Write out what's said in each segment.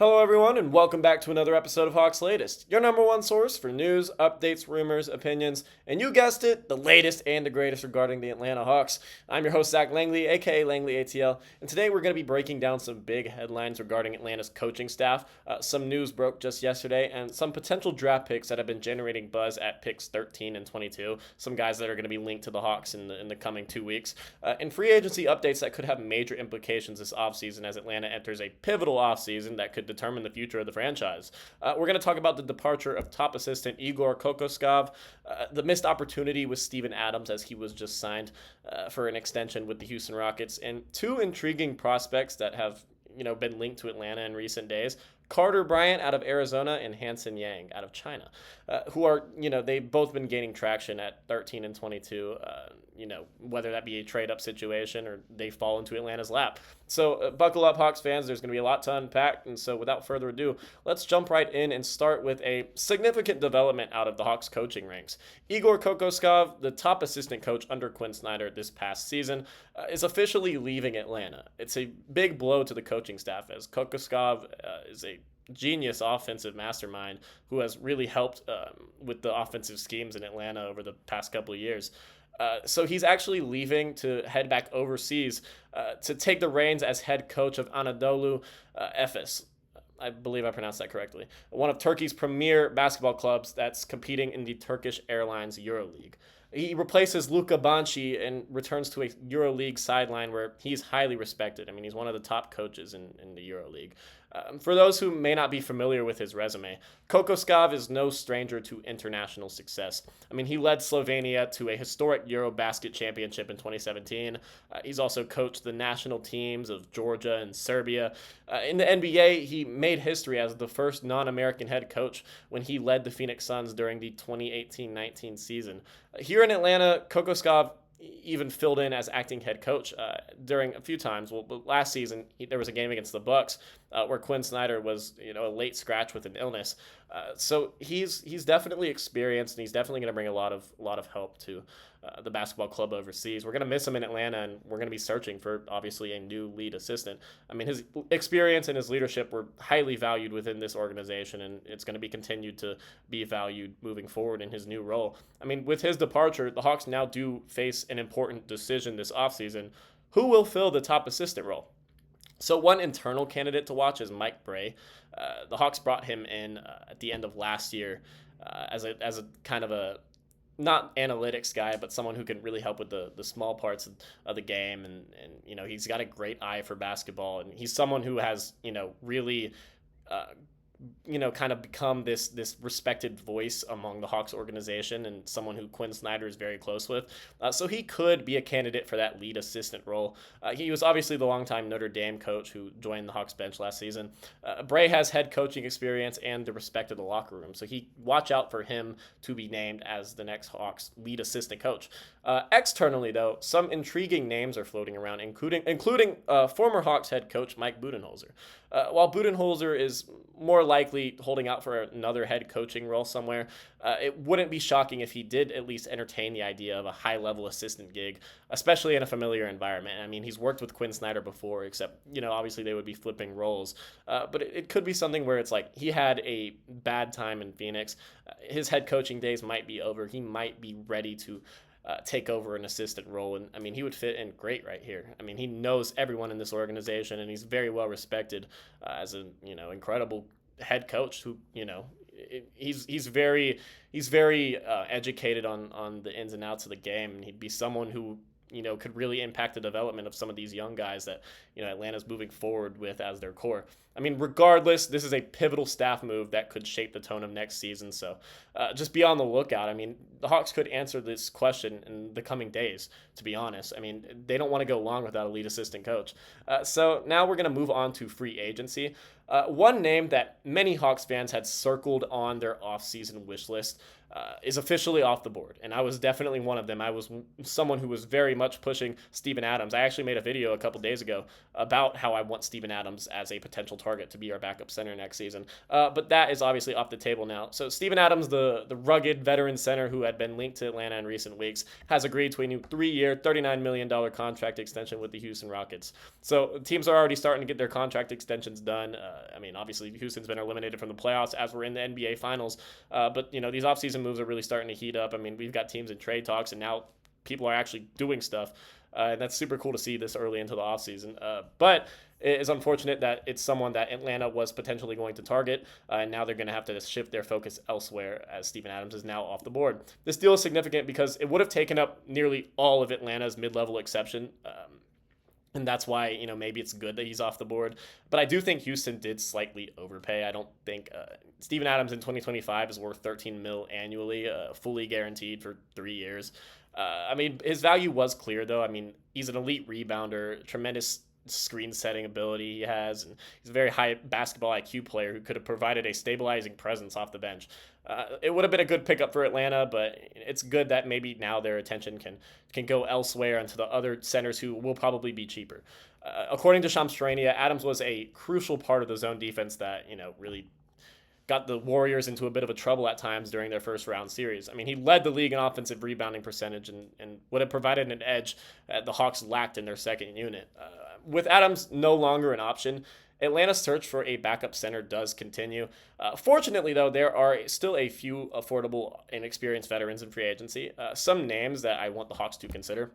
Hello, everyone, and welcome back to another episode of Hawks Latest, your number one source for news, updates, rumors, opinions, and you guessed it, the latest and the greatest regarding the Atlanta Hawks. I'm your host, Zach Langley, aka Langley ATL, and today we're going to be breaking down some big headlines regarding Atlanta's coaching staff. Some news broke just yesterday, and some potential draft picks that have been generating buzz at picks 13 and 22. Some guys that are going to be linked to the Hawks in the coming 2 weeks, and free agency updates that could have major implications this offseason as Atlanta enters a pivotal offseason that could determine the future of the franchise. We're going to talk about the departure of top assistant Igor Kokoskov, the missed opportunity with Steven Adams as he was just signed for an extension with the Houston Rockets, and two intriguing prospects that have been linked to Atlanta in recent days. Carter Bryant out of Arizona and Hansen Yang out of China, who are, they've both been gaining traction at 13 and 22, whether that be a trade-up situation or they fall into Atlanta's lap. So buckle up, Hawks fans. There's going to be a lot to unpack. And so without further ado, let's jump right in and start with a significant development out of the Hawks coaching ranks. Igor Kokoskov, the top assistant coach under Quinn Snyder this past season, is officially leaving Atlanta. It's a big blow to the coaching staff as Kokoskov is a genius offensive mastermind who has really helped with the offensive schemes in Atlanta over the past couple of years. So he's actually leaving to head back overseas to take the reins as head coach of Anadolu Efes. I believe I pronounced that correctly. One of Turkey's premier basketball clubs that's competing in the Turkish Airlines EuroLeague. He replaces Luka Banchi and returns to a EuroLeague sideline where he's highly respected. I mean, he's one of the top coaches in the EuroLeague. For those who may not be familiar with his resume, Kokoskov is no stranger to international success. I mean, he led Slovenia to a historic Eurobasket championship in 2017. He's also coached the national teams of Georgia and Serbia. In the NBA, he made history as the first non-American head coach when he led the Phoenix Suns during the 2018-19 season. Here in Atlanta, Kokoskov even filled in as acting head coach during a few times. Well, last season there was a game against the Bucks where Quinn Snyder was a late scratch with an illness. So he's definitely experienced, and he's definitely going to bring a lot of help to the basketball club overseas. We're going to miss him in Atlanta, and we're going to be searching for obviously a new lead assistant. I mean, his experience and his leadership were highly valued within this organization, and it's going to be continued to be valued moving forward in his new role. I mean, with his departure, the Hawks now do face an important decision this offseason. Who will fill the top assistant role? So one internal candidate to watch is Mike Bray. The Hawks brought him in at the end of last year as a kind of a not analytics guy, but someone who can really help with the small parts of the game. And he's got a great eye for basketball, and he's someone who has, really kind of become this respected voice among the Hawks organization, and someone who Quinn Snyder is very close with. So he could be a candidate for that lead assistant role. He was obviously the longtime Notre Dame coach who joined the Hawks bench last season. Bray has head coaching experience and the respect of the locker room, so watch out for him to be named as the next Hawks lead assistant coach. Externally, though, some intriguing names are floating around, including former Hawks head coach Mike Budenholzer. While Budenholzer is more likely holding out for another head coaching role somewhere, it wouldn't be shocking if he did at least entertain the idea of a high-level assistant gig, especially in a familiar environment. I mean, he's worked with Quinn Snyder before, except, obviously they would be flipping roles. But it could be something where it's like he had a bad time in Phoenix. His head coaching days might be over. He might be ready to take over an assistant role. And I mean, he would fit in great right here. I mean, he knows everyone in this organization, and he's very well respected as an incredible head coach who he's very educated on the ins and outs of the game, and he'd be someone who could really impact the development of some of these young guys that Atlanta's moving forward with as their core. I mean, regardless, this is a pivotal staff move that could shape the tone of next season. So just be on the lookout. I mean, the Hawks could answer this question in the coming days, to be honest. I mean, they don't want to go long without a lead assistant coach. So now we're going to move on to free agency. One name that many Hawks fans had circled on their offseason wish list is officially off the board, and I was definitely one of them. I was someone who was very much pushing Steven Adams. I actually made a video a couple days ago about how I want Steven Adams as a potential target target to be our backup center next season. But that is obviously off the table now. So Steven Adams, the rugged veteran center who had been linked to Atlanta in recent weeks, has agreed to a new 3-year, $39 million contract extension with the Houston Rockets. So teams are already starting to get their contract extensions done. Obviously Houston's been eliminated from the playoffs as we're in the NBA Finals. But these offseason moves are really starting to heat up. We've got teams in trade talks, and now people are actually doing stuff. And that's super cool to see this early into the offseason. But it is unfortunate that it's someone that Atlanta was potentially going to target, and now they're going to have to shift their focus elsewhere as Steven Adams is now off the board. This deal is significant because it would have taken up nearly all of Atlanta's mid-level exception. And that's why, maybe it's good that he's off the board. But I do think Houston did slightly overpay. I don't think Steven Adams in 2025 is worth $13 million annually, fully guaranteed for 3 years. His value was clear, though. He's an elite rebounder, tremendous screen setting ability he has, and he's a very high basketball IQ player who could have provided a stabilizing presence off the bench. It would have been a good pickup for Atlanta, but it's good that maybe now their attention can go elsewhere and to the other centers who will probably be cheaper. According to Shams Charania, Adams was a crucial part of the zone defense that really got the Warriors into a bit of a trouble at times during their first round series. He led the league in offensive rebounding percentage and would have provided an edge that the Hawks lacked in their second unit. With Adams no longer an option, Atlanta's search for a backup center does continue. Fortunately, though, there are still a few affordable and experienced veterans in free agency. Some names that I want the Hawks to consider.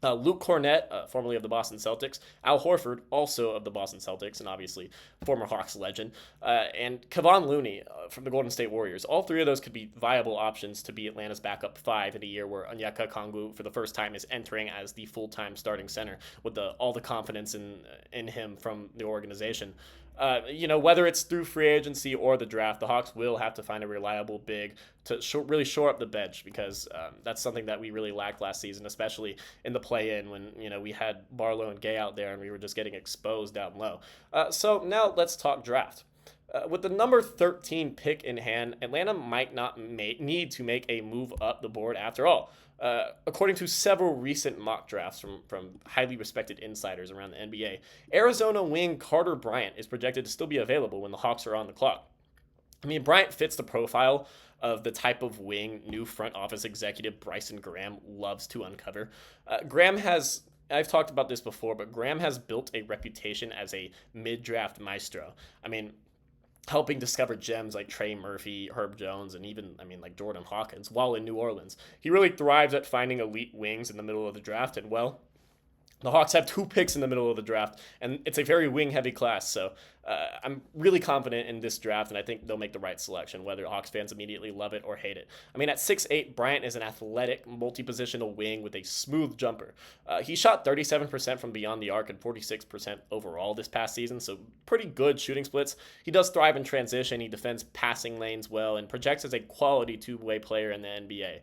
Luke Cornett, formerly of the Boston Celtics, Al Horford, also of the Boston Celtics, and obviously former Hawks legend, and Kevon Looney from the Golden State Warriors. All three of those could be viable options to be Atlanta's backup 5 in a year where Onyeka Okongwu, for the first time, is entering as the full-time starting center with all the confidence in him from the organization. Whether it's through free agency or the draft, the Hawks will have to find a reliable big to really shore up the bench, because that's something that we really lacked last season, especially in the play-in when we had Barlow and Gay out there and we were just getting exposed down low. So now let's talk draft. With the number 13 pick in hand, Atlanta might not need to make a move up the board after all. According to several recent mock drafts from highly respected insiders around the NBA, Arizona wing Carter Bryant is projected to still be available when the Hawks are on the clock. Bryant fits the profile of the type of wing new front office executive Bryson Graham loves to uncover. I've talked about this before, but Graham has built a reputation as a mid-draft maestro. Helping discover gems like Trey Murphy, Herb Jones, and even, like Jordan Hawkins while in New Orleans. He really thrives at finding elite wings in the middle of the draft, and the Hawks have 2 picks in the middle of the draft, and it's a very wing-heavy class, so I'm really confident in this draft, and I think they'll make the right selection, whether Hawks fans immediately love it or hate it. At 6'8", Bryant is an athletic, multi-positional wing with a smooth jumper. He shot 37% from beyond the arc and 46% overall this past season, so pretty good shooting splits. He does thrive in transition, he defends passing lanes well, and projects as a quality two-way player in the NBA.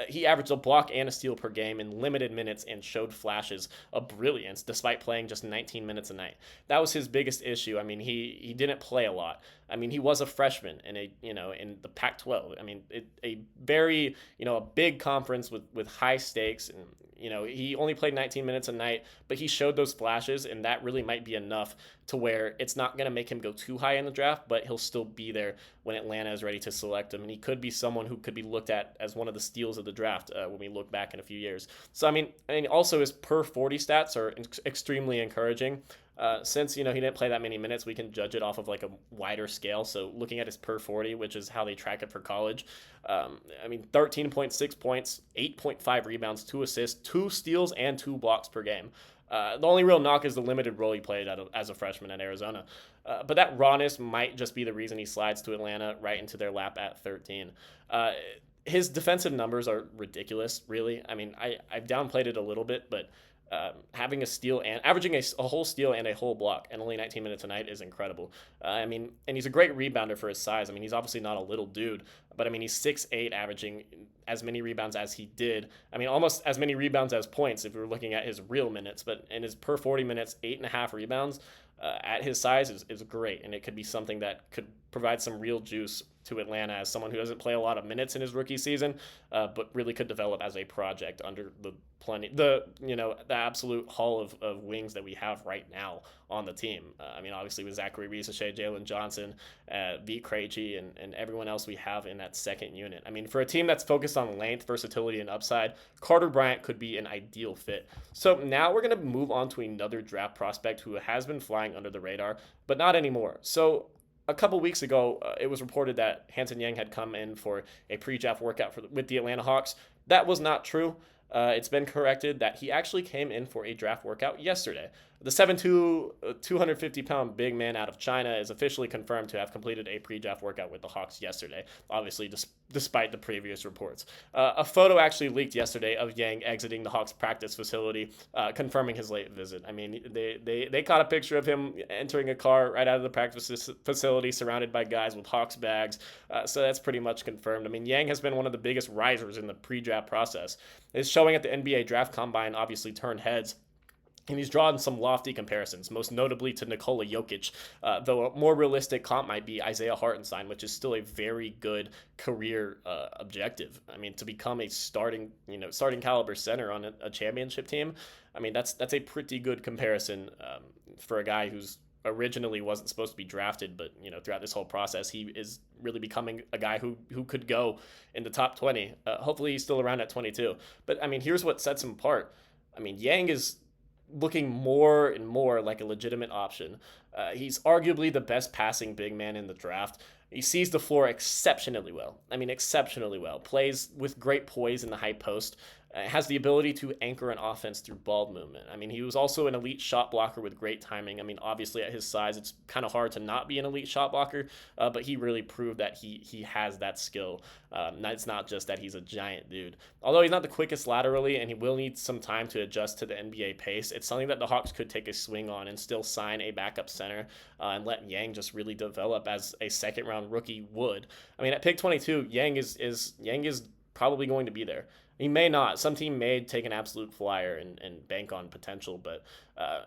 He averaged a block and a steal per game in limited minutes and showed flashes of brilliance despite playing just 19 minutes a night. That was his biggest issue. He didn't play a lot. He was a freshman in in the Pac-12. A very, a big conference with high stakes, and he only played 19 minutes a night, but he showed those flashes, and that really might be enough to where it's not going to make him go too high in the draft, but he'll still be there when Atlanta is ready to select him, and he could be someone who could be looked at as one of the steals of the draft when we look back in a few years. So, also his per 40 stats are extremely encouraging. Since, he didn't play that many minutes, we can judge it off of like a wider scale. So looking at his per 40, which is how they track it for college, 13.6 points, 8.5 rebounds, 2 assists, 2 steals, and 2 blocks per game. The only real knock is the limited role he played as a freshman at Arizona. But that rawness might just be the reason he slides to Atlanta right into their lap at 13. His defensive numbers are ridiculous, really. I've downplayed it a little bit, but having a steal and averaging a whole steal and a whole block and only 19 minutes a night is incredible. And he's a great rebounder for his size. He's obviously not a little dude, but he's 6'8", averaging as many rebounds as he did. Almost as many rebounds as points if we were looking at his real minutes, but in his per 40 minutes, 8.5 rebounds. at his size is great, and it could be something that could provide some real juice to Atlanta as someone who doesn't play a lot of minutes in his rookie season, but really could develop as a project under the absolute haul of wings that we have right now on the team. I mean, obviously with Zachary Risache, Jalen Johnson, V. Krejci, and everyone else we have in that second unit. I mean, for a team that's focused on length, versatility, and upside, Carter Bryant could be an ideal fit. So now we're going to move on to another draft prospect who has been flying under the radar, but not anymore. So a couple weeks ago, it was reported that Hansen Yang had come in for a pre-draft workout with the Atlanta Hawks. That was not true. It's been corrected that he actually came in for a draft workout yesterday. The 7'2", 250-pound big man out of China is officially confirmed to have completed a pre-draft workout with the Hawks yesterday, obviously despite the previous reports. A photo actually leaked yesterday of Yang exiting the Hawks practice facility, confirming his late visit. I mean, they caught a picture of him entering a car right out of the practice facility surrounded by guys with Hawks bags, so that's pretty much confirmed. I mean, Yang has been one of the biggest risers in the pre-draft process. His showing at the NBA Draft Combine obviously turned heads, and he's drawn some lofty comparisons, most notably to Nikola Jokic, though a more realistic comp might be Isaiah Hartenstein, which is still a very good career objective. I mean, to become a starting caliber center on a championship team, I mean, that's a pretty good comparison for a guy who's originally wasn't supposed to be drafted, but throughout this whole process, he is really becoming a guy who could go in the top 20. Hopefully, he's still around at 22. But I mean, here's what sets him apart. I mean, Yang is looking more and more like a legitimate option. He's arguably the best passing big man in the draft. He sees the floor exceptionally well. I mean, exceptionally well. Plays with great poise in the high post. Has the ability to anchor an offense through ball movement. I mean, he was also an elite shot blocker with great timing. I mean, obviously at his size, it's kind of hard to not be an elite shot blocker, but he really proved that he has that skill. It's not just that he's a giant dude. Although he's not the quickest laterally and he will need some time to adjust to the NBA pace, it's something that the Hawks could take a swing on and still sign a backup center and let Yang just really develop as a second-round rookie would. I mean, at pick 22, Yang is probably going to be there. He may not. Some team may take an absolute flyer and bank on potential, but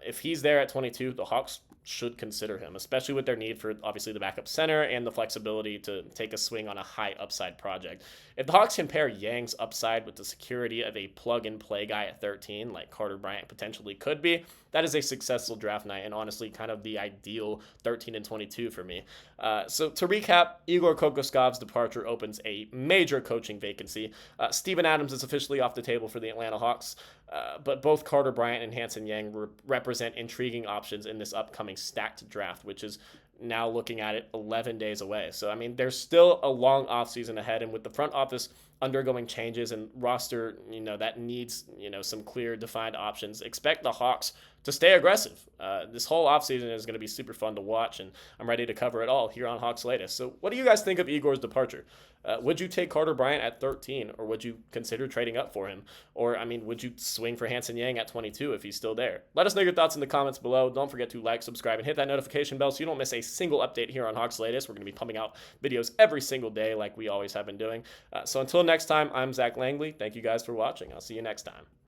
if he's there at 22, the Hawks should consider him, especially with their need for obviously the backup center and the flexibility to take a swing on a high upside project. If the Hawks can pair Yang's upside with the security of a plug-and-play guy at 13, like Carter Bryant potentially could be, that is a successful draft night and honestly kind of the ideal 13 and 22 for me. So to recap, Igor Kokoskov's departure opens a major coaching vacancy. Steven Adams is officially off the table for the Atlanta Hawks, but both Carter Bryant and Hansen Yang represent intriguing options in this upcoming stacked draft, which is now looking at it 11 days away. So, I mean, there's still a long offseason ahead, and with the front office undergoing changes and roster, that needs, some clear defined options, expect the Hawks to stay aggressive. This whole offseason is going to be super fun to watch, and I'm ready to cover it all here on Hawks Latest. So what do you guys think of Igor's departure? Would you take Carter Bryant at 13, or would you consider trading up for him? Or, I mean, would you swing for Hansen Yang at 22 if he's still there? Let us know your thoughts in the comments below. Don't forget to like, subscribe, and hit that notification bell so you don't miss a single update here on Hawks Latest. We're going to be pumping out videos every single day like we always have been doing. So until next time, I'm Zach Langley. Thank you guys for watching. I'll see you next time.